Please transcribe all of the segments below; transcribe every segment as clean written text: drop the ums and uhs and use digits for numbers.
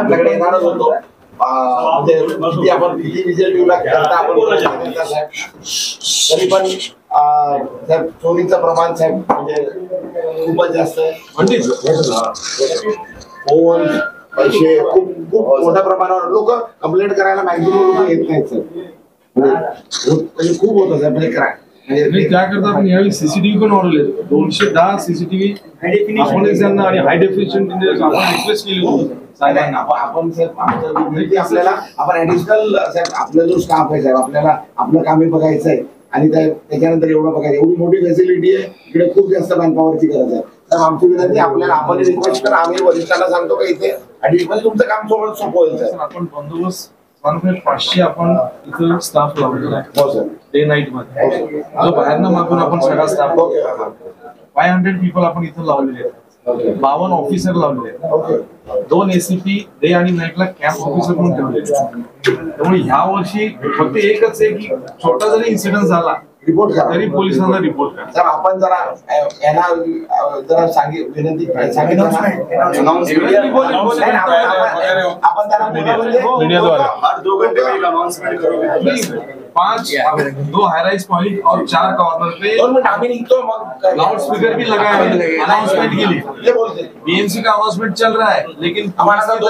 आपल्याकडे येणारच होतो. म्हणजे किती आपण किती विजिट देऊ लागता आपण साहेब, तरी पण साहेब चोरीचं प्रमाण साहेब म्हणजे खूपच जास्त आहे. फोन पैसे खूप खूप मोठ्या प्रमाणावर लोक कंप्लेंट करायला मॅक्झिमम लोक येत नाहीत सर. म्हणजे खूप होतं साहेब म्हणजे काय त्याकरता आपण यावेळी सीसीटीव्ही पण वाढवले. 210 सीसीटीव्ही आणि हाय डेफिनेशन आपण रिक्वेस्ट केली होती साहेबांना. आपण आपल्याला आपण ऍडिशनल आपला जो स्टाफ आहे साहेब आपल्याला आपलं कामही बघायचं आहे आणि त्याच्यानंतर एवढं बघायचं. एवढी मोठी फॅसिलिटी आहे इकडे खूप जास्त मॅनपॉवरची गरज आहे. तर आमची विनंती आपल्याला आपण रिक्वेस्ट करा. आम्ही वरिष्ठांना सांगतो का इथे ऍडिशनल तुमचं काम सोपं होईल सर. आपण बंदोबस्त 500 आपण इथं स्टाफ लावलेला आहे. हो सर. डे नाईट मध्ये जो बाहेरनं मागून आपण सगळा स्टाफ 500 पीपल आपण इथं लावलेले आहेत. 52 ऑफिसर लावलेले आहेत. 2 ACP डे आणि नाईटला कॅम्प ऑफिसर म्हणून ठेवलेले. त्यामुळे ह्या वर्षी फक्त एकच आहे की छोटा जरी इन्सिडेंट झाला रिपोर्ट करा तरी पोलिसांना रिपोर्ट करा. तर आपण जरा यांना जरा विनंती सांगितलं आपण त्यांना 5 2 हाईराइज पॉइंट और 4 कॉर्नर पे लाउड स्पीकर भी लगाए हैं. अनाउंसमेंट के लिए BMC का अनाउंसमेंट चल रहा है लेकिन हमने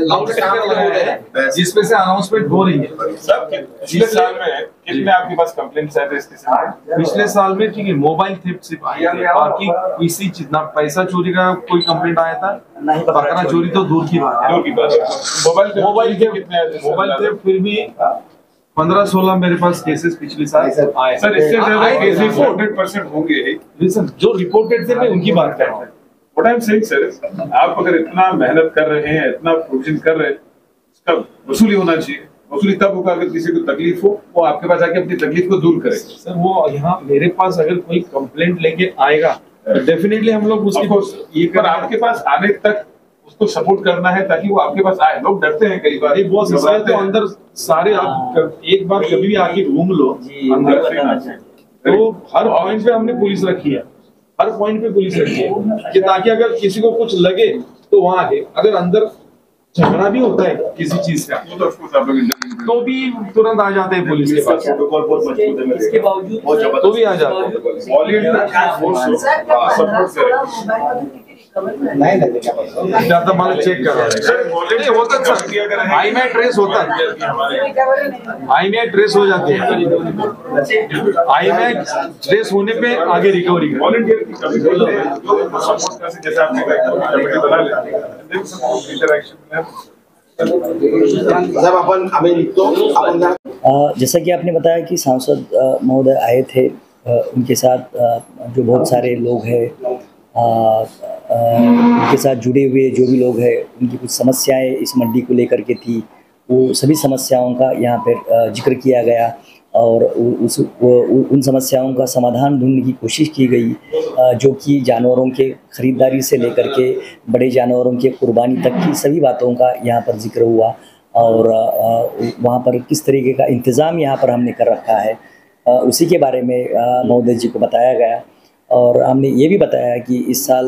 लाउड स्पीकर लगाया है जिसपे से अनाउंसमेंट हो रही है. पिछले साल में कितने आपके पास कंप्लेंट्स आए थे इसके साथ? पिछले साल में ठीक है मोबाइल थेफ्ट से बाकी किसी चीज ना पैसा चोरी का कोई कंप्लेंट आया था. बकरा चोरी तो दूर की बात है. मोबाइल थेफ्ट फिर भी 15-16 मेरे पास केसेस पिछले साल आए. सर इससे ज्यादा केसेस 100% होंगे. लिसन जो रिपोर्टेड थे मैं उनकी बात कर रहा हूँ. What I am saying sir, आप अगर इतना मेहनत कर रहे हैं, इतना प्रोविजन कर रहे हैं, इसका वसूली होना चाहिए. वसूली तब होगा अगर किसी को तकलीफ हो वो आपके पास आके अपनी तकलीफ को दूर करे. सर वो यहाँ मेरे पास अगर कोई कंप्लेंट लेके आएगा तो डेफिनेटली हम लोग उसकी ये पर आपके पास आने तक उसको सपोर्ट करना है ताकि वो आपके पास आए. लोग डरते हैं कई बार. वो तो अंदर सारे आप एक बार कभी भी आके घूम लो अंदर तो हर पॉइंट पे हमने पुलिस रखी है. हर पॉइंट पे पुलिस रखी है कि ताकि अगर किसी को कुछ लगे तो वहां आके अगर अंदर झगड़ा भी होता है किसी चीज का तो भी तुरंत आ जाते हैं पुलिस के पास. प्रोटोकॉल बहुत मजबूत है. इसके बावजूद तो भी आ जाते हैं. नाही आता मला चेक करा. होतात सर. आईमॅ ट्रेस होतात. आईमॅ ट्रेस हो जाते हैं. आईमॅ ट्रेस होने पे आगे रिकवरी कर. वॉलंटियर की कमी जैसे आपने बना लिया इंटरेक्शन जब अपन हमें लिखतो अपन जैसा कि आपने बताया कि सांसद महोदय आए थे. उनके साथ जो बहुत सारे लोग हैं उनके साथ जुड़े हुए जो भी लोग हैं उनकी कुछ समस्याएं इस मंडी को लेकर के थी. वो सभी समस्याओं का यहाँ पर जिक्र किया गया और उन समस्याओं का समाधान ढूंढने की कोशिश की गई जो कि जानवरों के ख़रीदारी से लेकर के बड़े जानवरों के कुर्बानी तक की सभी बातों का यहाँ पर जिक्र हुआ. और वहाँ पर किस तरीके का इंतज़ाम यहाँ पर हमने कर रखा है उसी के बारे में महोदय जी को बताया गया. और हमने ये भी बताया कि इस साल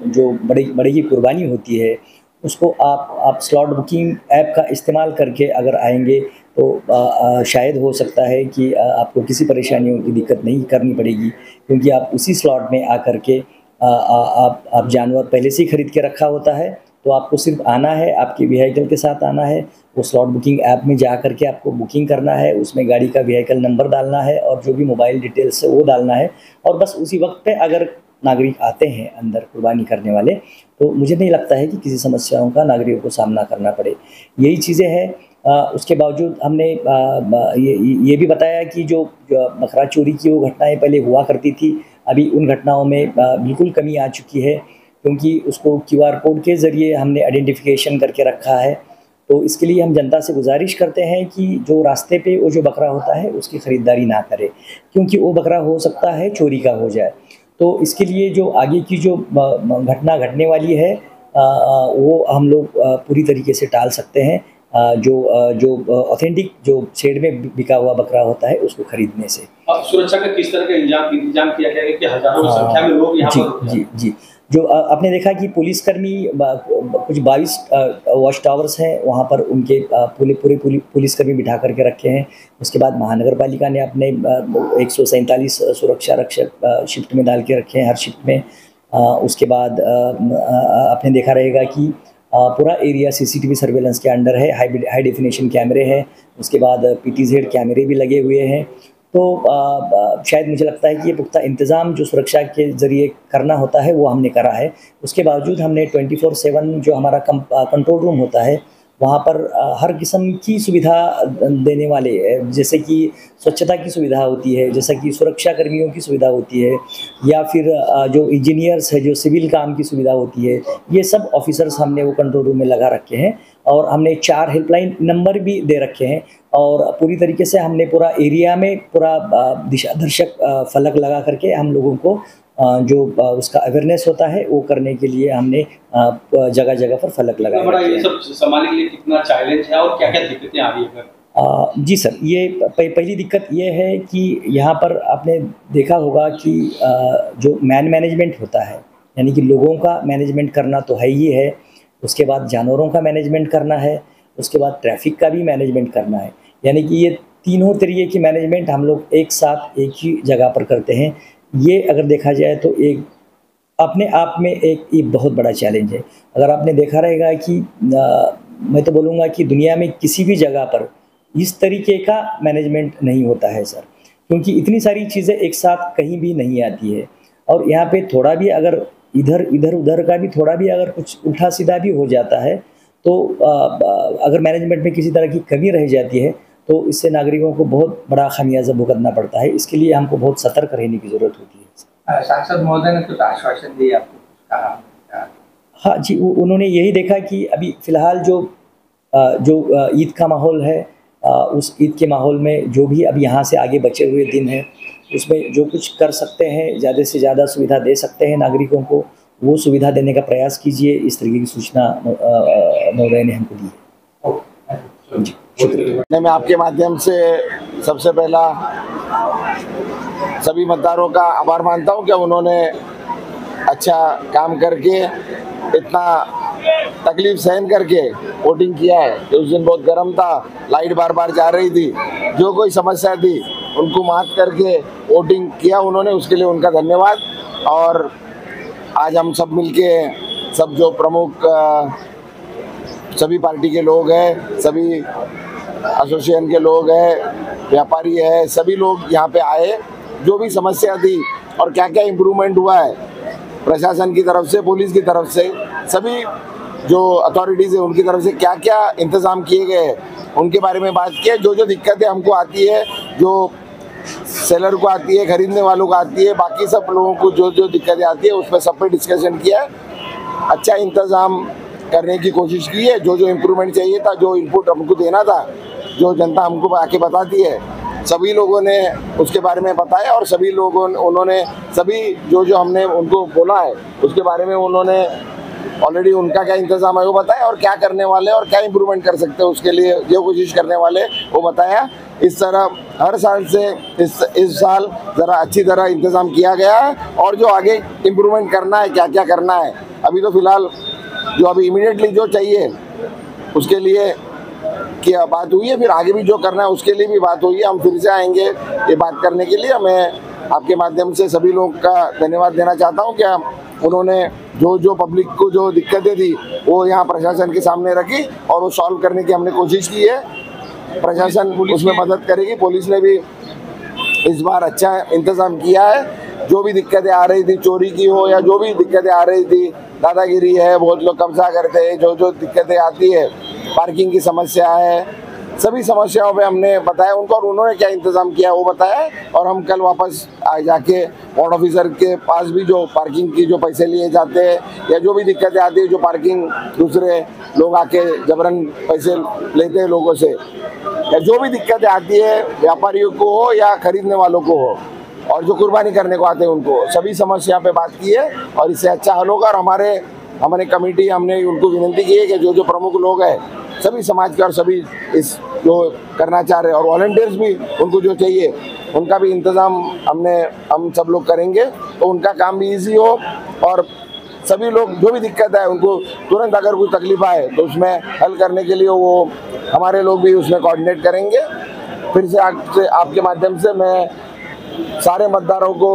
जो बड़े की कुर्बानी होती है उसको आप स्लॉट बुकिंग ऐप का इस्तेमाल करके अगर आएंगे तो शायद हो सकता है कि आपको किसी परेशानियों की दिक्कत नहीं करनी पड़ेगी क्योंकि आप उसी स्लॉट में आकर के आप जानवर पहले से ही ख़रीद के रखा होता है. तो आपको सिर्फ आना है, आपके व्हीकल के साथ आना है. वो स्लॉट बुकिंग ऐप में जा कर के आपको बुकिंग करना है. उसमें गाड़ी का व्हीकल नंबर डालना है और जो भी मोबाइल डिटेल्स है वो डालना है. और बस उसी वक्त पे अगर नागरिक आते हैं अंदर कुर्बानी करने वाले तो मुझे नहीं लगता है कि किसी समस्याओं का नागरिकों को सामना करना पड़े. यही चीज़ें हैं. उसके बावजूद हमने ये भी बताया कि जो बकरा चोरी की वो घटनाएँ पहले हुआ करती थी, अभी उन घटनाओं में बिल्कुल कमी आ चुकी है क्योंकि उसको QR कोड के ज़रिए हमने आइडेंटिफिकेशन करके रखा है. तो इसके लिए हम जनता से गुजारिश करते हैं कि जो रास्ते पे वो जो बकरा होता है उसकी ख़रीदारी ना करे क्योंकि वो बकरा हो सकता है चोरी का हो जाए. तो इसके लिए जो आगे की जो घटना घटने वाली है वो हम लोग पूरी तरीके से टाल सकते हैं. जो ऑथेंटिक जो शेड में बिका हुआ बकरा होता है उसको खरीदने से. अब सुरक्षा का किस तरह का इंतजाम किया गया है कि हजारों की संख्या में लोग यहाँ पर जी जो आपने देखा कि पुलिसकर्मी कुछ 22 वॉच टावर्स हैं, वहाँ पर उनके पूरे पुलिसकर्मी बिठा करके रखे हैं। उसके बाद महानगर पालिका ने अपने 147 सुरक्षा रक्षक शिफ्ट में डाल के रखे हैं, हर शिफ्ट में। उसके बाद आपने देखा रहेगा कि पूरा एरिया सीसीटीवी सर्वेलेंस के अंडर है, हाई डेफिनेशन कैमरे हैं। उसके बाद PTZ कैमरे भी लगे हुए हैं। तो शायद मुझे लगता है कि ये पुख्ता इंतज़ाम जो सुरक्षा के ज़रिए करना होता है वो हमने करा है। उसके बावजूद हमने 24/7 जो हमारा कंट्रोल रूम होता है वहाँ पर हर किस्म की सुविधा देने वाले, जैसे कि स्वच्छता की सुविधा होती है, जैसा कि सुरक्षा कर्मियों की सुविधा होती है, या फिर जो इंजीनियर्स है, जो सिविल काम की सुविधा होती है, ये सब ऑफिसर्स हमने वो कंट्रोल रूम में लगा रखे हैं। और हमने 4 हेल्पलाइन नंबर भी दे रखे हैं। और पूरी तरीके से हमने पूरा एरिया में पूरा दिशा दर्शक फलक लगा करके हम लोगों को जो उसका अवेयरनेस होता है वो करने के लिए हमने जगह जगह पर फलक लगाए। बड़ा ये सब संभालने के लिए कितना चैलेंज है और क्या क्या दिक्कतें आ रही है? जी सर, ये पहली दिक्कत ये है कि यहाँ पर आपने देखा होगा कि जो मैनेजमेंट होता है, यानी कि लोगों का मैनेजमेंट करना तो है ही है, उसके बाद जानवरों का मैनेजमेंट करना है, उसके बाद ट्रैफिक का भी मैनेजमेंट करना है। यानी कि ये तीनों तरीके की मैनेजमेंट हम लोग एक साथ एक ही जगह पर करते हैं। ये अगर देखा जाए तो एक अपने आप में एक ये बहुत बड़ा चैलेंज है। अगर आपने देखा रहेगा कि मैं तो बोलूँगा कि दुनिया में किसी भी जगह पर इस तरीके का मैनेजमेंट नहीं होता है सर, क्योंकि इतनी सारी चीज़ें एक साथ कहीं भी नहीं आती है। और यहाँ पे थोड़ा भी अगर इधर उधर का भी थोड़ा भी अगर कुछ उल्टा सीधा भी हो जाता है तो अगर मैनेजमेंट में किसी तरह की कमी रह जाती है तो इससे नागरिकों को बहुत बड़ा खामियाजा भुगतना पड़ता है। इसके लिए हमको बहुत सतर्क रहने की ज़रूरत होती है। सांसद महोदय ने कुछ आश्वासन दिए आपको, कहा? हाँ जी, उन्होंने यही देखा कि अभी फ़िलहाल जो ईद का माहौल है, उस ईद के माहौल में जो भी अब यहाँ से आगे बचे हुए दिन हैं उसमें जो कुछ कर सकते हैं, ज़्यादा से ज़्यादा सुविधा दे सकते हैं नागरिकों को, वो सुविधा देने का प्रयास कीजिए। इस तरीके की सूचना महोदय ने हमको दी है। जी, शुक्रिया। मैं आपके माध्यम से सबसे पहला सभी मतदारों का आभार मानता हूं कि उन्होंने अच्छा काम करके, इतना तकलीफ सहन करके वोटिंग किया है। तो उस दिन बहुत गर्म था, लाइट बार बार जा रही थी, जो कोई समस्या थी उनको मात करके वोटिंग किया उन्होंने, उसके लिए उनका धन्यवाद। और आज हम सब मिलके, सब जो प्रमुख सभी पार्टी के लोग हैं, सभी एसोसिएशन के लोग हैं, व्यापारी है, सभी लोग यहाँ पे आए। जो भी समस्या थी और क्या क्या इम्प्रूवमेंट हुआ है प्रशासन की तरफ से, पुलिस की तरफ से, सभी जो अथॉरिटीज़ है उनकी तरफ से क्या क्या इंतज़ाम किए गए हैं उनके बारे में बात की है। जो दिक्कतें हमको आती है, जो सेलर को आती है, खरीदने वालों को आती है, बाकी सब लोगों को जो दिक्कतें आती है उस पर सब पे डिस्कशन किया है। अच्छा इंतज़ाम करने की कोशिश की है। जो इम्प्रूवमेंट चाहिए था, जो इनपुट हमको देना था, जो जनता हमको आके बताती है, सभी लोगों ने उसके बारे में बताया। और सभी लोगों उन्होंने सभी जो हमने उनको बोला है उसके बारे में उन्होंने ऑलरेडी उनका क्या इंतज़ाम है वो बताया, और क्या करने वाले और क्या इम्प्रूवमेंट कर सकते हैं उसके लिए जो कोशिश करने वाले वो बताया। इस तरह हर साल से इस साल ज़रा अच्छी तरह इंतज़ाम किया गया है। और जो आगे इम्प्रूवमेंट करना है, क्या क्या करना है, अभी तो फ़िलहाल जो अभी इमीडिएटली जो चाहिए उसके लिए क्या बात हुई है, फिर आगे भी जो करना है उसके लिए भी बात हुई है। हम फिर से आएंगे ये बात करने के लिए। मैं आपके माध्यम से सभी लोग का धन्यवाद देना चाहता हूँ कि उन्होंने जो पब्लिक को जो दिक्कतें थी वो यहाँ प्रशासन के सामने रखी और वो सॉल्व करने की हमने कोशिश की है। प्रशासन उसमें मदद करेगी। पुलिस ने भी इस बार अच्छा इंतज़ाम किया है। जो भी दिक्कतें आ रही थी, चोरी की हो या जो भी दिक्कतें आ रही थी, दादागिरी है, बहुत लोग कब्जा करते हैं, जो दिक्कतें आती है, पार्किंग की समस्या है, सभी समस्याओं पे हमने बताया उनको और उन्होंने क्या इंतज़ाम किया वो बताया। और हम कल वापस जाके वार्ड ऑफिसर के पास भी जो पार्किंग की जो पैसे लिए जाते हैं या जो भी दिक्कतें आती है, जो पार्किंग दूसरे लोग आके जबरन पैसे लेते हैं लोगों से, या जो भी दिक्कतें आती है व्यापारियों को हो या खरीदने वालों को हो और जो कुर्बानी करने को आते हैं उनको, सभी समस्या पे बात की है और इससे अच्छा हल होगा। और हमारे कमेटी हमने उनको विनती की है कि जो प्रमुख लोग हैं सभी समाज के और सभी इस जो करना चाह रहे हैं और वॉलंटियर्स भी उनको जो चाहिए उनका भी इंतज़ाम हम सब लोग करेंगे तो उनका काम भी ईजी हो और सभी लोग जो भी दिक्कत है उनको तुरंत अगर कोई तकलीफ आए तो उसमें हल करने के लिए वो हमारे लोग भी उसमें कोऑर्डिनेट करेंगे। फिर से आपके माध्यम से मैं सारे मतदारों को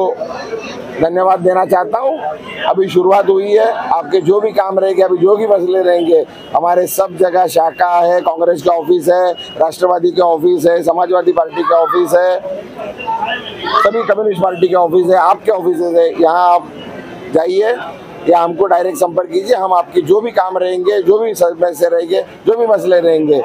धन्यवाद देना चाहता हूं। अभी शुरुआत हुई है, आपके जो भी काम रहेंगे, अभी जो भी मसले रहेंगे, हमारे सब जगह शाखा है, कांग्रेस का ऑफिस है, राष्ट्रवादी के ऑफिस है, समाजवादी पार्टी का ऑफिस है, सभी कम्युनिस्ट पार्टी के ऑफिस है, आपके ऑफिस है। यहाँ आप जाइए या हमको डायरेक्ट संपर्क कीजिए, हम आपकी जो भी काम रहेंगे, जो भी समस्या रहेंगे, जो भी मसले रहेंगे,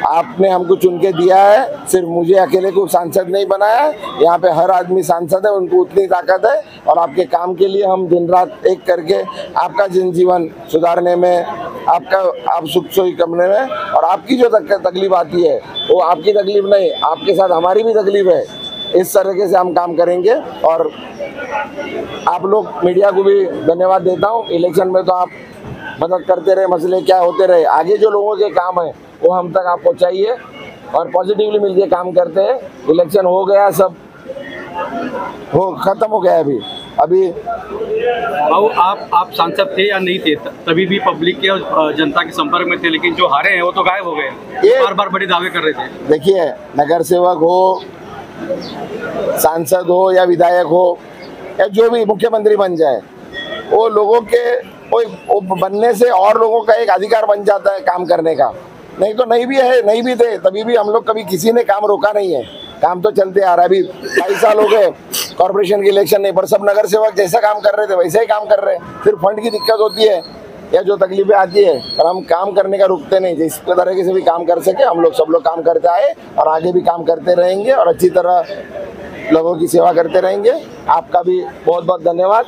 आपने हमको चुन के दिया है, सिर्फ मुझे अकेले को सांसद नहीं बनाया। यहाँ पे हर आदमी सांसद है, उनको उतनी ताकत है और आपके काम के लिए हम दिन रात एक करके आपका जनजीवन सुधारने में, आप सुख सोई करने में, और आपकी जो तकलीफ आती है वो आपकी तकलीफ नहीं, आपके साथ हमारी भी तकलीफ है। इस तरीके से हम काम करेंगे और आप लोग मीडिया को भी धन्यवाद देता हूँ। इलेक्शन में तो आप मदद करते रहे, मसले क्या होते रहे, आगे जो लोगों के काम है वो हम तक आप पहुँचाइए और पॉजिटिवली मिलके काम करते हैं। इलेक्शन हो गया, सब हो खत्म हो गया। अभी आप सांसद थे या नहीं थे, तभी भी पब्लिक के और जनता के संपर्क में थे, लेकिन जो हारे हैं वो तो गायब हो गए। बार बार बड़े दावे कर रहे थे। देखिए, नगर सेवक हो, सांसद हो या विधायक हो या जो भी मुख्यमंत्री बन जाए, वो लोगों के वो बनने से और लोगों का एक अधिकार बन जाता है काम करने का। नहीं तो नहीं भी है, नहीं भी थे तभी भी हम लोग कभी किसी ने काम रोका नहीं है, काम तो चलते आ रहा है। अभी 22 साल हो गए कॉर्पोरेशन के इलेक्शन नहीं, पर सब नगर सेवक जैसा काम कर रहे थे वैसे ही काम कर रहे हैं। सिर्फ फंड की दिक्कत होती है या जो तकलीफें आती है, पर हम काम करने का रुकते नहीं। जिस तरीके से भी काम कर सके हम लोग, सब लोग काम करते आए और आगे भी काम करते रहेंगे और अच्छी तरह लोगों की सेवा करते रहेंगे। आपका भी बहुत बहुत धन्यवाद,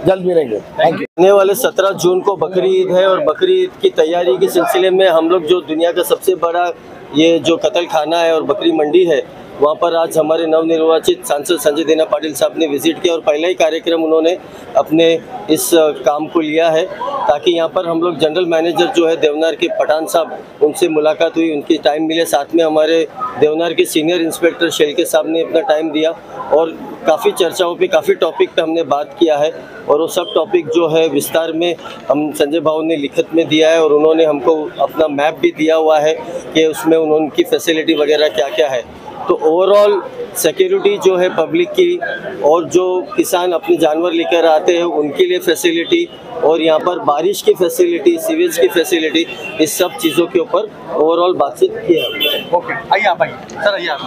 जल्द मिलेंगे, थैंक यू। आने वाले 17 जून को बकरी ईद है और बकरी ईद की तैयारी के सिलसिले में हम लोग जो दुनिया का सबसे बड़ा ये जो कतल खाना है और बकरी मंडी है, वहाँ पर आज हमारे नवनिर्वाचित सांसद संजय देना पाटिल साहब ने विजिट किया और पहला ही कार्यक्रम उन्होंने अपने इस काम को लिया है, ताकि यहाँ पर हम लोग जनरल मैनेजर जो है देवनार के पठान साहब, उनसे मुलाकात हुई, उनकी टाइम मिले। साथ में हमारे देवनार के सीनियर इंस्पेक्टर शेलके साहब ने अपना टाइम दिया और काफ़ी चर्चाओं पे, काफ़ी टॉपिक पे हमने बात किया है और वो सब टॉपिक जो है विस्तार में हम संजय भाऊ ने लिखित में दिया है और उन्होंने हमको अपना मैप भी दिया हुआ है कि उसमें उनकी फैसिलिटी वगैरह क्या क्या है। तो ओवरऑल सिक्योरिटी जो है पब्लिक की और जो किसान अपने जानवर लेकर आते हैं उनके लिए फैसिलिटी और यहाँ पर बारिश की फैसिलिटी, सीवेज की फैसिलिटी, इस सब चीज़ों के ऊपर ओवरऑल बातचीत की है। ओके, आइए आप आइए सर, आइए आप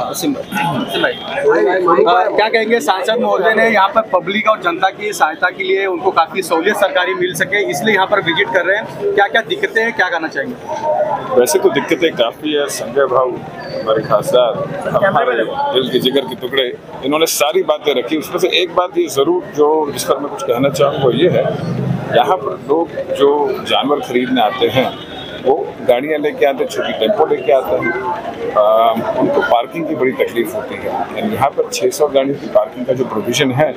भाई। क्या कहेंगे, सांसद महोदय ने यहाँ पर पब्लिक और जनता की सहायता के लिए उनको काफ़ी सहूलियत सरकारी मिल सके, इसलिए यहाँ पर विजिट कर रहे हैं। क्या क्या दिक्कतें हैं, क्या कहना चाहेंगे? वैसे तो दिक्कतें काफ़ी है। संजय भाऊ हमारे खासदार, हमारे दिल के जिगर के टुकड़े, इन्होंने सारी बातें रखी। उसमें से एक बात ये ज़रूर जो जिस पर मैं कुछ कहना चाहूँ वो ये है, यहाँ पर लोग जो जानवर खरीदने आते हैं वो गाड़ियाँ लेके आते हैं, छोटी टेम्पो लेके आते हैं, उनको पार्किंग की बड़ी तकलीफ होती है। यहाँ पर 600 गाड़ियों की पार्किंग का जो प्रोविज़न है,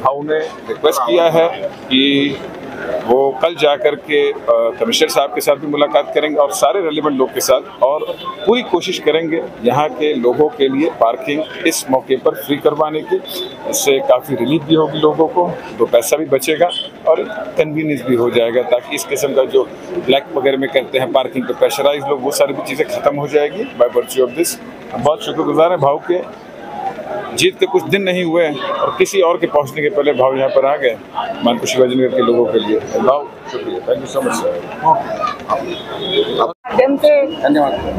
हाँ उन्हें रिक्वेस्ट किया है कि वो कल जा कर के कमिश्नर साहब के साथ भी मुलाकात करेंगे और सारे रेलिवेंट लोग के साथ, और पूरी कोशिश करेंगे यहाँ के लोगों के लिए पार्किंग इस मौके पर फ्री करवाने की। इससे काफ़ी रिलीफ भी होगी लोगों को, तो पैसा भी बचेगा और कन्वीनियंस भी हो जाएगा, ताकि इस किस्म का जो ब्लैक वगैरह में करते हैं पार्किंग पे प्रेशराइज लोग, वो सारी भी चीज़ें ख़त्म हो जाएगी बाय वर्च्यू ऑफ दिस। बहुत शुक्रगुजार हैं भाव के, जीत के कुछ दिन नहीं हुए और किसी और के पहुंचने के पहले भाव यहाँ पर आ गए मानपुर शिवाजीनगर के लोगों के लिए। भाव शुक्रिया, thank you so much sir. माध्यम से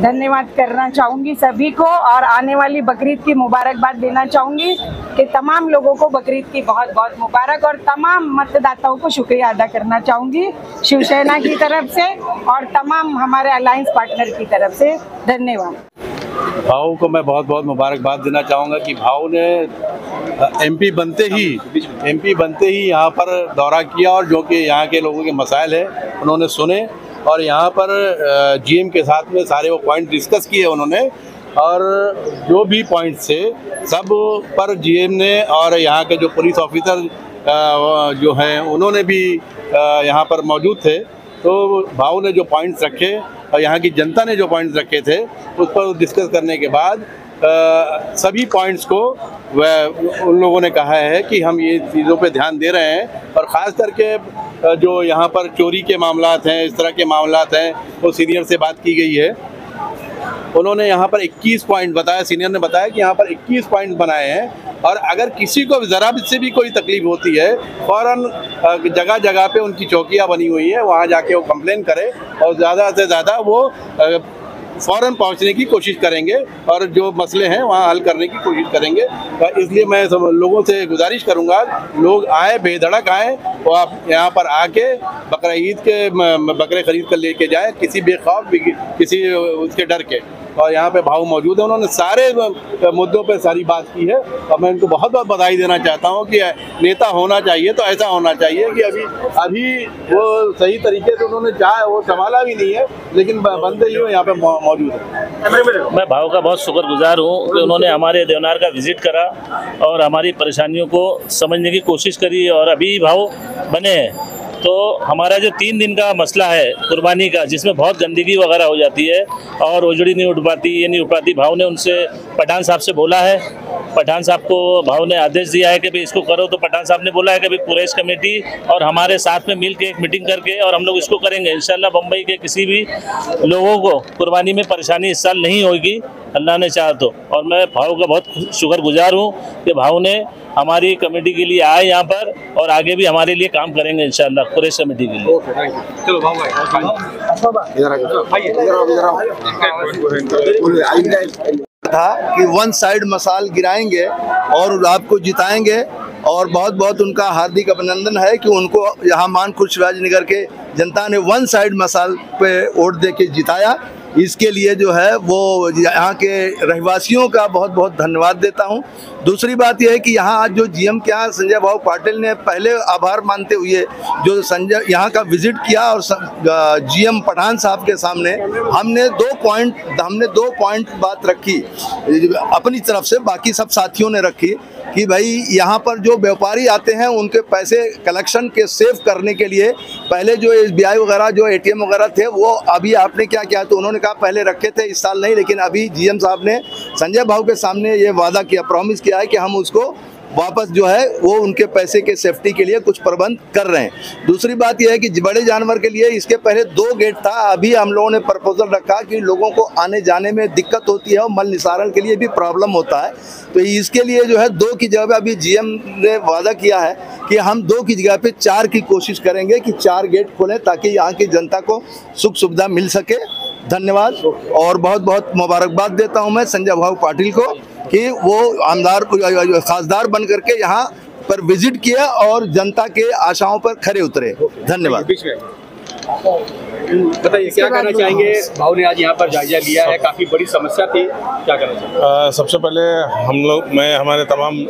धन्यवाद करना चाहूँगी सभी को और आने वाली बकरीद की मुबारकबाद देना चाहूँगी कि तमाम लोगों को बकरीद की बहुत बहुत मुबारक, और तमाम मतदाताओं को शुक्रिया अदा करना चाहूँगी शिवसेना की तरफ से और तमाम हमारे अलायंस पार्टनर की तरफ से। धन्यवाद। भाव को मैं बहुत बहुत मुबारकबाद देना चाहूँगा कि भाव ने एमपी बनते ही यहाँ पर दौरा किया और जो कि यहाँ के लोगों के मसाइल हैं उन्होंने सुने और यहाँ पर जीएम के साथ में सारे वो पॉइंट डिस्कस किए उन्होंने, और जो भी पॉइंट थे सब पर जीएम ने और यहाँ के जो पुलिस ऑफिसर जो हैं उन्होंने भी यहाँ पर मौजूद थे। तो भाव ने जो पॉइंट्स रखे और यहाँ की जनता ने जो पॉइंट्स रखे थे उस पर डिस्कस करने के बाद सभी पॉइंट्स को उन लोगों ने कहा है कि हम ये चीज़ों पे ध्यान दे रहे हैं और ख़ास करके जो यहाँ पर चोरी के मामलात हैं, इस तरह के मामलात हैं, वो सीनियर से बात की गई है। उन्होंने यहाँ पर 21 पॉइंट बताया, सीनियर ने बताया कि यहाँ पर 21 पॉइंट बनाए हैं और अगर किसी को ज़रा से भी कोई तकलीफ होती है फ़ौरन जगह जगह पे उनकी चौकियाँ बनी हुई है, वहाँ जाके वो कंप्लेन करे और ज़्यादा से ज़्यादा वो फ़ौरन पहुंचने की कोशिश करेंगे और जो मसले हैं वहाँ हल करने की कोशिश करेंगे। इसलिए मैं सब लोगों से गुजारिश करूँगा, लोग आए, बेधड़क आए और आप यहाँ पर आके बकरा ईद के बकरे खरीद कर लेके जाए, किसी बेखौफ किसी उसके डर के। और यहाँ पे भाव मौजूद है, उन्होंने सारे मुद्दों पे सारी बात की है और मैं इनको बहुत बहुत बधाई देना चाहता हूँ कि नेता होना चाहिए तो ऐसा होना चाहिए कि अभी वो सही तरीके से उन्होंने चाहे वो संभाला भी नहीं है, लेकिन बंदे ही यहाँ पे मौजूद है। मैं भाव का बहुत शुक्रगुजार हूँ कि उन्होंने हमारे देवनार का विजिट करा और हमारी परेशानियों को समझने की कोशिश करी और अभी भाव बने हैं। तो हमारा जो 3 दिन का मसला है कुर्बानी का, जिसमें बहुत गंदगी वगैरह हो जाती है और उजड़ी नहीं उठ पाती, ये नहीं उठ पाती, भाव ने उनसे पठान साहब से बोला है। पठान साहब को भाव ने आदेश दिया है कि भाई इसको करो, तो पठान साहब ने बोला है कि भाई कुरैश कमेटी और हमारे साथ में मिल के एक मीटिंग करके और हम लोग इसको करेंगे। इंशाल्लाह बम्बई के किसी भी लोगों को कुर्बानी में परेशानी इस साल नहीं होगी, अल्लाह ने चाहा तो। और मैं भाव का बहुत शुक्रगुजार हूँ कि भाव ने हमारी कमेटी के लिए आए यहाँ पर और आगे भी हमारे लिए काम करेंगे इंशाल्लाह कुरैश कमेटी के लिए। चलो भाव था कि वन साइड मसाल गिराएंगे और आपको जिताएंगे और बहुत बहुत उनका हार्दिक अभिनंदन है कि उनको यहाँ मानखुर्द शिवाजीनगर के जनता ने वन साइड मसाल पे वोट दे के जिताया। इसके लिए जो है वो यहाँ के रहवासियों का बहुत बहुत धन्यवाद देता हूँ। दूसरी बात यह है कि यहाँ आज जो जीएम के यहाँ संजय भाऊ पाटिल ने पहले आभार मानते हुए जो संजय यहाँ का विजिट किया और जीएम पठान साहब के सामने हमने 2 पॉइंट बात रखी अपनी तरफ से, बाकी सब साथियों ने रखी कि भाई यहाँ पर जो व्यापारी आते हैं उनके पैसे कलेक्शन के सेव करने के लिए पहले जो SBI वगैरह जो ATM वगैरह थे वो अभी आपने क्या किया, तो उन्होंने कहा पहले रखे थे, इस साल नहीं, लेकिन अभी जीएम साहब ने संजय भाऊ के सामने ये वादा किया, प्रॉमिस किया है कि हम उसको वापस जो है वो उनके पैसे के सेफ्टी के लिए कुछ प्रबंध कर रहे हैं। दूसरी बात यह है कि बड़े जानवर के लिए इसके पहले 2 गेट था, अभी हम लोगों ने प्रपोजल रखा कि लोगों को आने जाने में दिक्कत होती है और मल निसारण के लिए भी प्रॉब्लम होता है, तो इसके लिए जो है 2 की जगह अभी जीएम ने वादा किया है कि हम 2 की जगह पे 4 की कोशिश करेंगे कि 4 गेट खोलें ताकि यहाँ की जनता को सुख सुविधा मिल सके। धन्यवाद और बहुत बहुत मुबारकबाद देता हूँ मैं संजय भाऊ पाटिल को कि वो आमदार खासदार बन करके यहाँ पर विजिट किया और जनता के आशाओं पर खरे उतरे। धन्यवाद। बताइए क्या कहना चाहेंगे, भाव ने आज यहाँ पर जायजा लिया है, काफी बड़ी समस्या थी, क्या कहना चाहेंगे? सबसे पहले मैं हमारे तमाम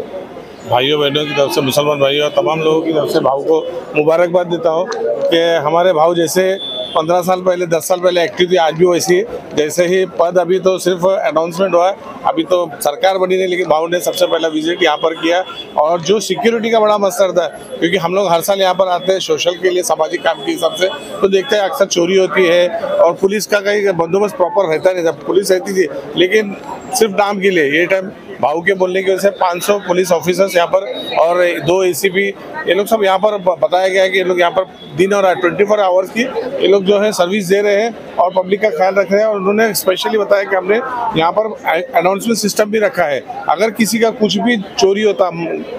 भाइयों बहनों की तरफ से, मुसलमान भाइयों और तमाम लोगों की तरफ से भाव को मुबारकबाद देता हूँ कि हमारे भाव जैसे 15 साल पहले 10 साल पहले एक्टिव थी, आज भी वैसी है। जैसे ही पद अभी तो सिर्फ अनाउंसमेंट हुआ है, अभी तो सरकार बनी नहीं, लेकिन भाव ने सबसे पहला विजिट यहाँ पर किया और जो सिक्योरिटी का बड़ा मसला था, क्योंकि हम लोग हर साल यहाँ पर आते हैं सोशल के लिए, सामाजिक काम के हिसाब से, तो देखते हैं अक्सर चोरी होती है और पुलिस का कहीं बंदोबस्त प्रॉपर रहता नहीं था। पुलिस रहती थी लेकिन सिर्फ नाम के लिए। ये टाइम भाव के बोलने की वजह से 500 पुलिस ऑफिसर्स यहाँ पर और 2 ACP, ये लोग सब यहाँ पर बताया गया है कि ये लोग यहाँ पर दिन और 24 आवर्स की ये लोग जो है सर्विस दे रहे हैं और पब्लिक का ख्याल रख रहे हैं। और उन्होंने स्पेशली बताया कि हमने यहाँ पर अनाउंसमेंट सिस्टम भी रखा है, अगर किसी का कुछ भी चोरी होता,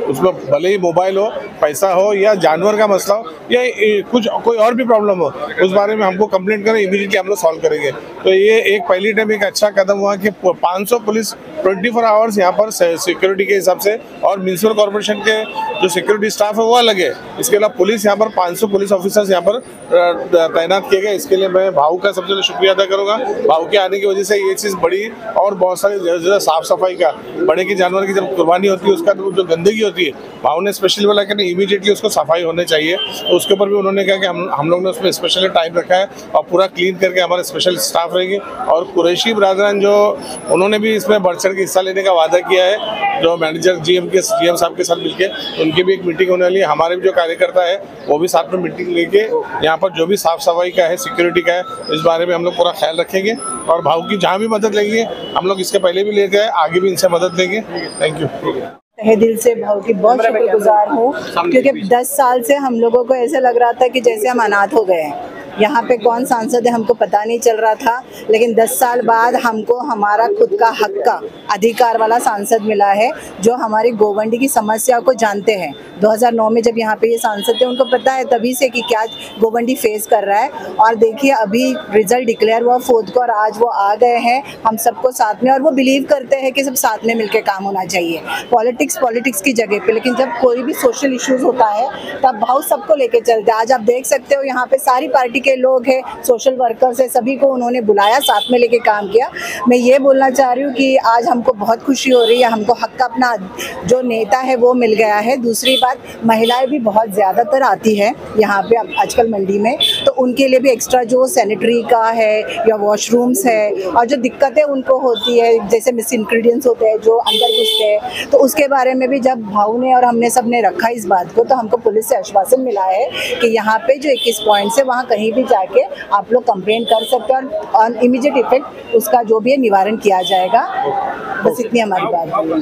उसमें भले ही मोबाइल हो, पैसा हो या जानवर का मसला हो या कुछ कोई और भी प्रॉब्लम हो, उस बारे में हमको कंप्लेंट करें, इमीडिएटली हम लोग सॉल्व करेंगे। तो ये एक पहली टाइम एक अच्छा कदम हुआ कि 500 पुलिस 24 आवर्स यहाँ पर सिक्योरिटी के हिसाब से, और म्यूनिसिपल कॉर्पोरेशन के जो सिक्योरिटी स्टाफ है वो अलग है। इसके अलावा पुलिस यहाँ पर 500 पुलिस ऑफिसर्स यहाँ पर तैनात किए गए। इसके लिए मैं भाव का सबसे पहले शुक्रिया अदा करूँगा। भाव के आने की वजह से ये चीज़ बड़ी और बहुत सारी साफ सफाई का, बड़े के जानवर की जब कुर्बानी होती है उसका जो गंदगी होती है, भाव ने स्पेशली बोला कि इमीडिएटली उसको सफाई होने चाहिए। तो उसके ऊपर भी उन्होंने कहा कि हम लोग ने उसमें स्पेशली टाइम रखा है और पूरा क्लीन करके हमारे स्पेशल स्टाफ रहेंगे। और कुरैशी ब्रादरान जो उन्होंने भी इसमें बढ़ चढ़ के हिस्सा लेने का वादा किया है, जो मैनेजर जीएम साहब के साथ मिलके उनकी भी एक मीटिंग होने वाली है। हमारे भी जो कार्यकर्ता है वो भी साथ में मीटिंग लेके यहाँ पर जो भी साफ सफाई का है, सिक्योरिटी का है, इस बारे में हम लोग पूरा ख्याल रखेंगे और भाव की जहाँ भी मदद लेंगे हम लोग इसके पहले भी लेके आए, आगे भी इनसे मदद लेंगे। Thank you. तहे दिल से भाव की बहुत शुक्रगुजार हूँ, क्योंकि 10 साल से हम लोगों को ऐसा लग रहा था कि जैसे हम अनाथ हो गए हैं। यहाँ पे कौन सांसद है हमको पता नहीं चल रहा था, लेकिन 10 साल बाद हमको हमारा खुद का हक का अधिकार वाला सांसद मिला है, जो हमारी गोवंडी की समस्या को जानते हैं। 2009 में जब यहाँ पे ये सांसद थे, उनको पता है तभी से कि क्या गोवंडी फेस कर रहा है। और देखिए अभी रिजल्ट डिक्लेयर हुआ 4 को और आज वो आ गए हैं हम सबको साथ में, और वो बिलीव करते हैं कि सब साथ में मिलकर काम होना चाहिए। पॉलिटिक्स की जगह पे, लेकिन जब कोई भी सोशल इश्यूज होता है तब भाव सबको लेके चलते हैं। आज आप देख सकते हो यहाँ पे सारी पार्टी के लोग हैं, सोशल वर्कर्स है, सभी को उन्होंने बुलाया, साथ में लेके काम किया। मैं ये बोलना चाह रही हूँ कि आज हमको बहुत खुशी हो रही है, हमको हक का अपना जो नेता है वो मिल गया है। दूसरी बात, महिलाएं भी बहुत ज़्यादातर आती है यहाँ पे आजकल मंडी में, तो उनके लिए भी एक्स्ट्रा जो सैनिटरी का है या वॉशरूम्स है, और जो दिक्कतें उनको होती है जैसे मिस इंग्रेडिएंट्स होते हैं जो अंदर घुसते हैं, तो उसके बारे में भी जब भाऊ ने और हमने सब ने रखा इस बात को, तो हमको पुलिस से आश्वासन मिला है कि यहाँ पे जो 21 पॉइंट्स है वहाँ कहीं भी जाके आप लोग कंप्लेंट कर सकते हैं और इमीडिएट इफेक्ट उसका जो भी है निवारण किया जाएगा। बस इतनी हमारी बात है।